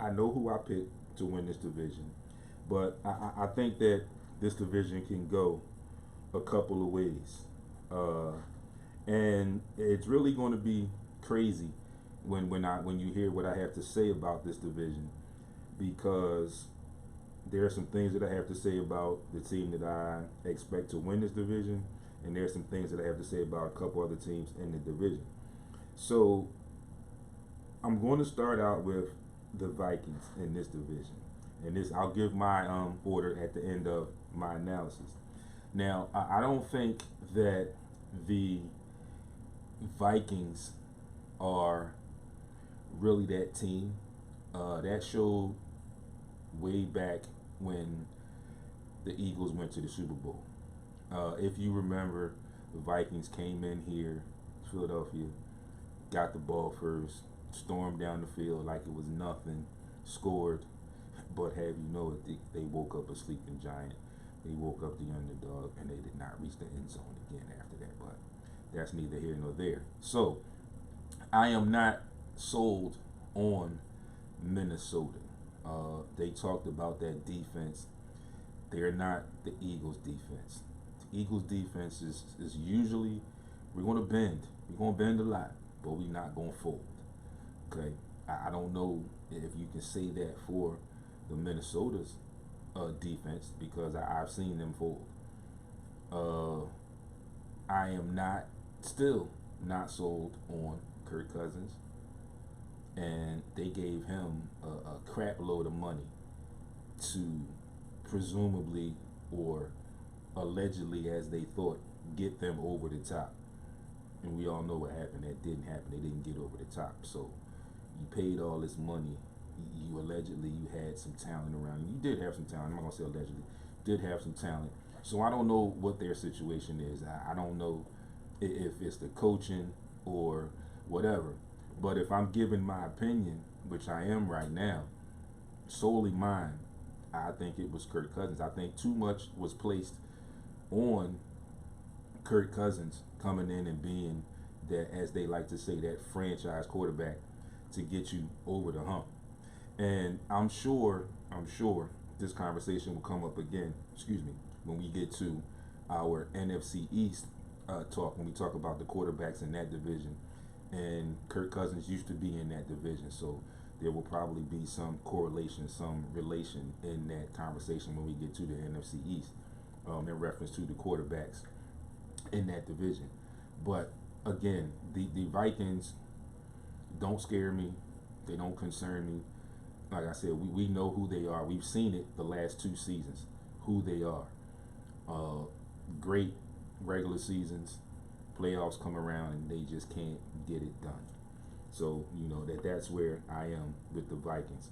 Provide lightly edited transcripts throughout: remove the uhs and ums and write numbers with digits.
I know who I picked to win this division, but I think that this division can go a couple of ways. Uh, and it's really going to be crazy when you hear what I have to say about this division, because there are some things that I have to say about the team that I expect to win this division, and there are some things that I have to say about a couple other teams in the division. So I'm going to start out with the Vikings in this division, and this I'll give my order at the end of my analysis. Now I don't think that the Vikings are really that team. That showed way back when the Eagles went to the Super Bowl. If you remember, the Vikings came in here, Philadelphia, got the ball first, stormed down the field like it was nothing, scored, but have you know it, they woke up a sleeping giant. They woke up the underdog, and they did not reach the end zone again after that. But that's neither here nor there. So I am not sold on Minnesota. They talked about that defense. They're not the Eagles' defense. The Eagles' defense is usually, we're going to bend. We're going to bend a lot, but we're not going to fold. Okay? I don't know if you can say that for the Minnesota's defense, because I've seen them fold. Uh, I am not, still not sold on Kirk Cousins, and they gave him a crap load of money to presumably or allegedly, as they thought, get them over the top. And we all know what happened. That didn't happen. They didn't get over the top. So you paid all this money. You allegedly you had some talent around you. You did have some talent. I'm not gonna say allegedly. Did have some talent. So I don't know what their situation is. I don't know if it's the coaching or whatever. But if I'm giving my opinion, which I am right now, solely mine, I think it was Kirk Cousins. I think too much was placed on Kirk Cousins coming in and being that, as they like to say, that franchise quarterback to get you over the hump. And I'm sure this conversation will come up again, excuse me, when we get to our NFC East talk, when we talk about the quarterbacks in that division. And Kirk Cousins used to be in that division, so there will probably be some correlation, some relation in that conversation when we get to the NFC East, in reference to the quarterbacks in that division. But again, the Vikings don't scare me. They don't concern me. Like I said, we know who they are. We've seen it the last two seasons, who they are. Uh, Great regular seasons, playoffs come around, and they just can't get it done. So you know that's where I am with the Vikings.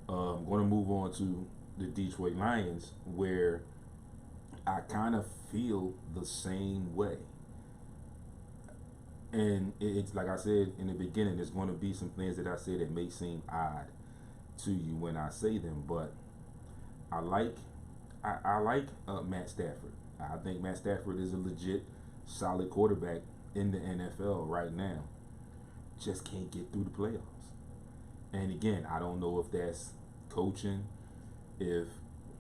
I'm going to move on to the Detroit Lions, where I kind of feel the same way. And it's like I said in the beginning, there's going to be some things that I say that may seem odd to you when I say them, but I like I like Matt Stafford. I think Matt Stafford is a legit solid quarterback in the NFL right now. Just can't get through the playoffs. And again, I don't know if that's coaching, if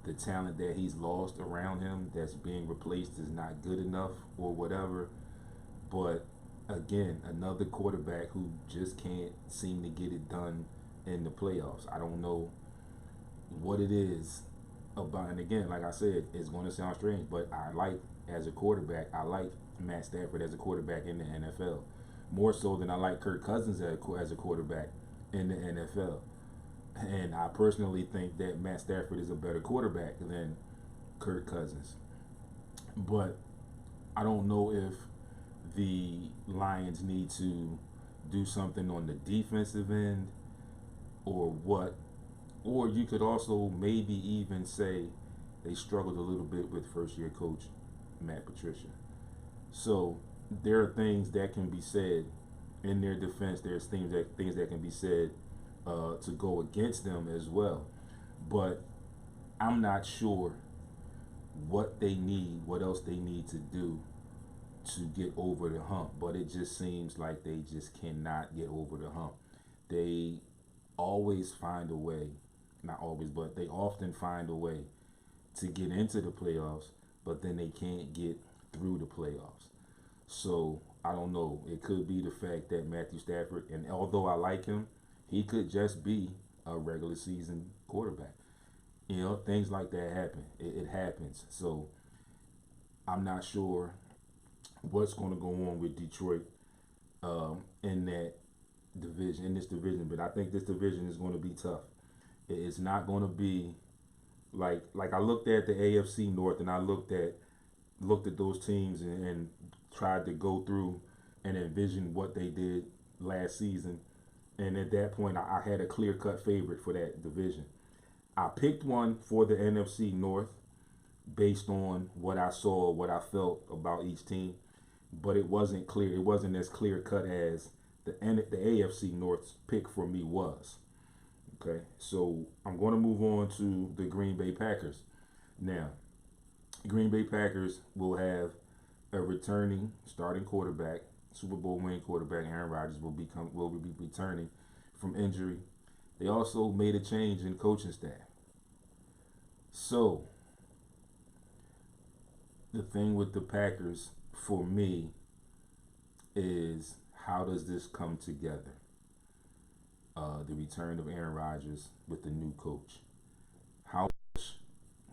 the talent that he's lost around him that's being replaced is not good enough or whatever. But again, another quarterback who just can't seem to get it done in the playoffs. I don't know what it is about. And again, like I said, it's going to sound strange, but I like Matt Stafford as a quarterback in the NFL more so than I like Kirk Cousins as a quarterback in the NFL. And I personally think that Matt Stafford is a better quarterback than Kirk Cousins. But I don't know if the Lions need to do something on the defensive end or what. Or you could also maybe even say they struggled a little bit with first year coach Matt Patricia. So there are things that can be said in their defense. There's things that can be said to go against them as well. But I'm not sure what they need, what else they need to do to get over the hump. But it just seems like they just cannot get over the hump. They always find a way, not always, but they often find a way to get into the playoffs, but then they can't get through the playoffs. So I don't know. It could be the fact that Matthew Stafford, and although I like him, he could just be a regular season quarterback. You know, things like that happen. It happens. So I'm not sure what's going to go on with Detroit in that division, in this division. But I think this division is going to be tough. It's not going to be like I looked at the AFC North and I looked at those teams and tried to go through and envision what they did last season. And at that point, I had a clear cut favorite for that division. I picked one for the NFC North based on what I saw, what I felt about each team, but it wasn't clear. It wasn't as clear cut as the AFC North's pick for me was. Okay, so I'm going to move on to the Green Bay Packers. Now, Green Bay Packers will have a returning starting quarterback, Super Bowl winning quarterback. Aaron Rodgers will be returning from injury. They also made a change in coaching staff. So the thing with the Packers for me is, how does this come together? The return of Aaron Rodgers with the new coach. How much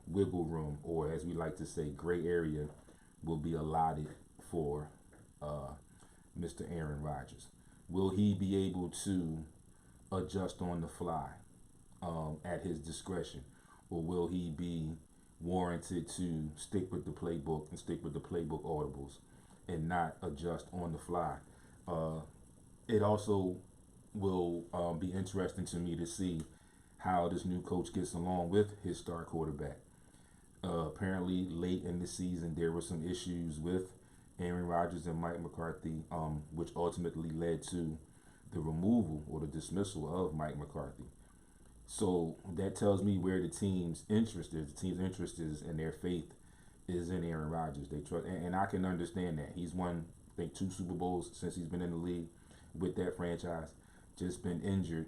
wiggle room, or as we like to say, gray area, will be allotted for Mr. Aaron Rodgers? Will he be able to adjust on the fly at his discretion, or will he be warranted to stick with the playbook and stick with the playbook audibles and not adjust on the fly? It also will be interesting to me to see how this new coach gets along with his star quarterback. Apparently, late in the season, there were some issues with Aaron Rodgers and Mike McCarthy, which ultimately led to the removal or the dismissal of Mike McCarthy. So that tells me where the team's interest is. The team's interest is, and their faith is in Aaron Rodgers. They trust, and I can understand that. He's won, I think, 2 Super Bowls since he's been in the league with that franchise. Just been injured,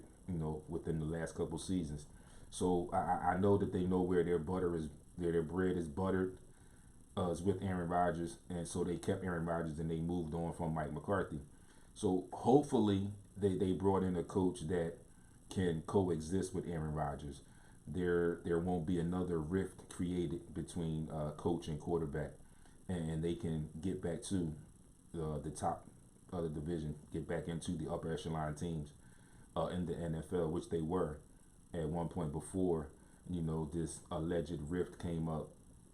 within the last couple seasons. So I know that they know where their bread is buttered. Is with Aaron Rodgers, and so they kept Aaron Rodgers and they moved on from Mike McCarthy. So hopefully they brought in a coach that can coexist with Aaron Rodgers. There won't be another rift created between coach and quarterback, and they can get back to the top of the division, get back into the upper echelon teams in the NFL, which they were at one point before this alleged rift came up,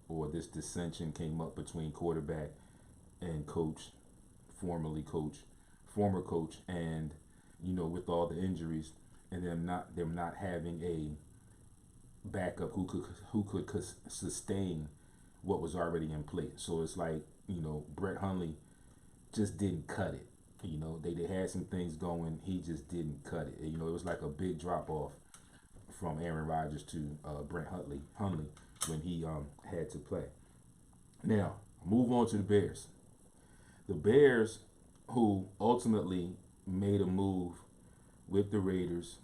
or this dissension came up between quarterback and coach, former coach, and with all the injuries and them not having a backup who could sustain what was already in place. So it's like Brett Hundley just didn't cut it. They had some things going, he just didn't cut it. It was like a big drop off from Aaron Rodgers to Brett Hundley when he had to play. Now, move on to the Bears. The Bears, who ultimately made a move with the Raiders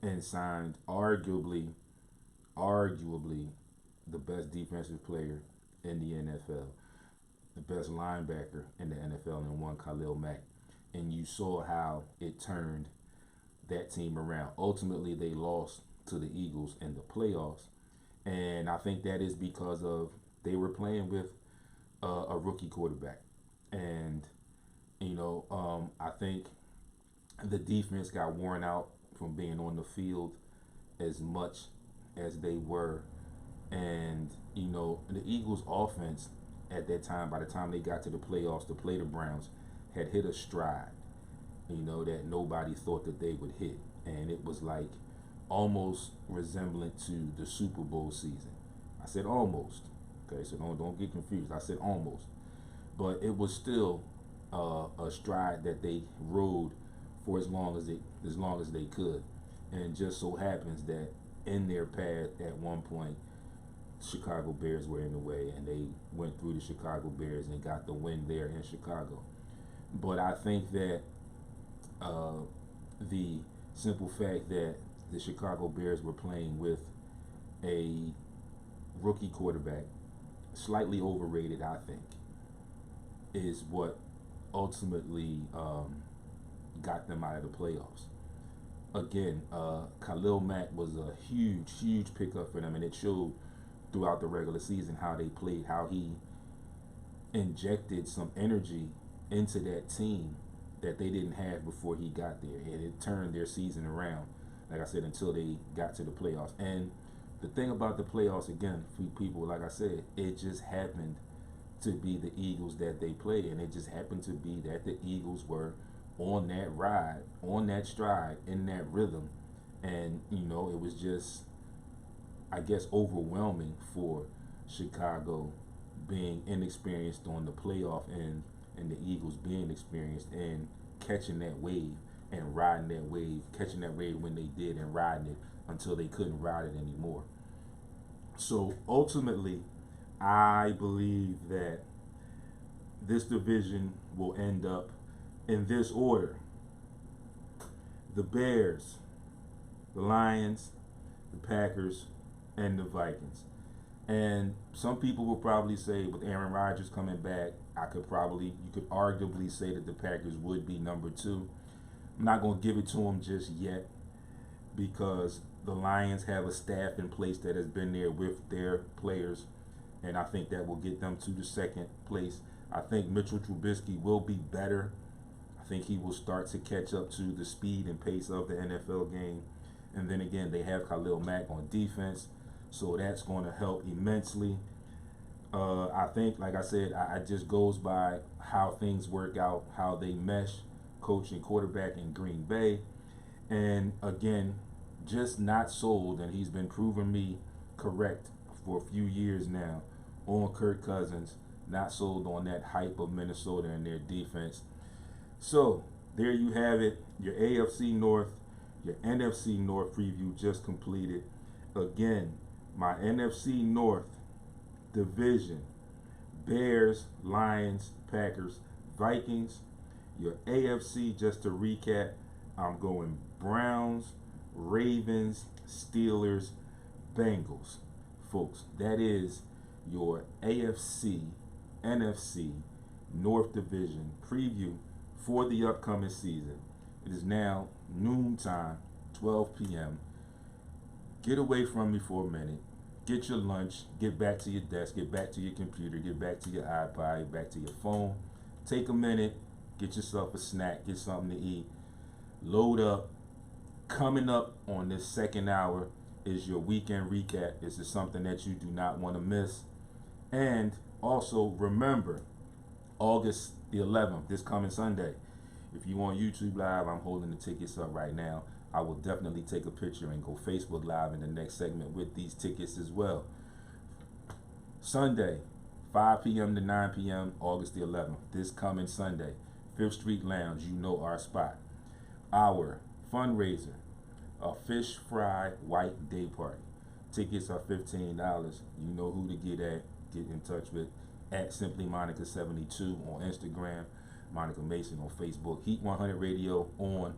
and signed arguably the best defensive player in the NFL, the best linebacker in the NFL, and one Khalil Mack. And you saw how it turned that team around. Ultimately, they lost to the Eagles in the playoffs. And I think that is because of they were playing with a rookie quarterback. And, I think the defense got worn out from being on the field as much as they were. And, the Eagles' offense at that time, by the time they got to the playoffs to play the Browns, had hit a stride, that nobody thought that they would hit. And it was like almost resemblant to the Super Bowl season. I said almost. Okay, so don't get confused. I said almost. But it was still a stride that they rode for as long as they could. And it just so happens that in their path at one point, Chicago Bears were in the way, and they went through the Chicago Bears and got the win there in Chicago. But I think that the simple fact that the Chicago Bears were playing with a rookie quarterback, slightly overrated, I think, is what ultimately got them out of the playoffs. Again, Khalil Mack was a huge, huge pickup for them, and it showed throughout the regular season how they played, how he injected some energy into that team that they didn't have before he got there, and it turned their season around, like I said, until they got to the playoffs. And the thing about the playoffs, again, for people, like I said, it just happened to be the Eagles that they played, and it just happened to be that the Eagles were on that ride, on that stride, in that rhythm, and it was just, I guess, overwhelming for Chicago being inexperienced on the playoff end, and the Eagles being experienced and catching that wave and riding that wave, catching that wave when they did and riding it until they couldn't ride it anymore. So ultimately, I believe that this division will end up in this order: the Bears, the Lions, the Packers, and the Vikings. And some people will probably say, with Aaron Rodgers coming back, you could arguably say that the Packers would be number 2. I'm not going to give it to them just yet, because the Lions have a staff in place that has been there with their players, and I think that will get them to the second place. I think Mitchell Trubisky will be better. I think he will start to catch up to the speed and pace of the NFL game. And then again, they have Khalil Mack on defense, so that's going to help immensely. I think, like I said, I just goes by how things work out, how they mesh, coach and quarterback in Green Bay. And again, just not sold, and he's been proving me correct for a few years now, on Kirk Cousins. Not sold on that hype of Minnesota and their defense. So there you have it, your AFC North, your NFC North preview just completed. Again, my NFC North division: Bears, Lions, Packers, Vikings. Your AFC, just to recap, I'm going Browns, Ravens, Steelers, Bengals. Folks, that is your AFC, NFC, North Division preview for the upcoming season. It is now noontime, 12 p.m. Get away from me for a minute. Get your lunch. Get back to your desk. Get back to your computer. Get back to your iPod. Get back to your phone. Take a minute. Get yourself a snack. Get something to eat. Load up. Coming up on this second hour is your weekend recap. This is something that you do not want to miss. And also remember, August the 11th, this coming Sunday, if you on YouTube Live, I'm holding the tickets up right now. I will definitely take a picture and go Facebook Live in the next segment with these tickets as well. Sunday, 5 p.m. to 9 p.m., August the 11th, this coming Sunday, 5th Street Lounge, you know our spot. Our fundraiser, a fish fry white day party. Tickets are $15. You know who to get at. Get in touch with at Simply Monica72 on Instagram, Monica Mason on Facebook, Heat 100 Radio on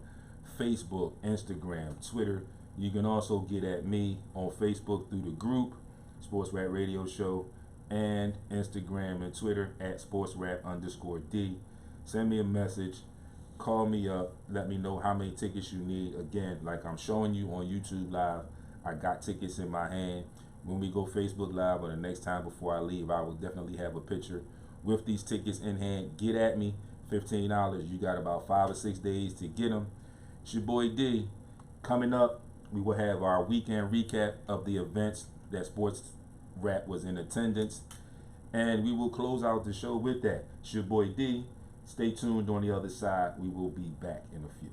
Facebook, Instagram, Twitter. You can also get at me on Facebook through the group SportsRap Radio Show, and Instagram and Twitter at SportsRap_D. Send me a message, call me up, let me know how many tickets you need. Again, like I'm showing you on YouTube Live, I got tickets in my hand. When we go Facebook Live, or the next time before I leave, I will definitely have a picture with these tickets in hand. Get at me, $15. You got about 5 or 6 days to get them. It's your boy D. Coming up, we will have our weekend recap of the events that SportsRap was in attendance, and we will close out the show with that. It's your boy D. Stay tuned on the other side. We will be back in a few.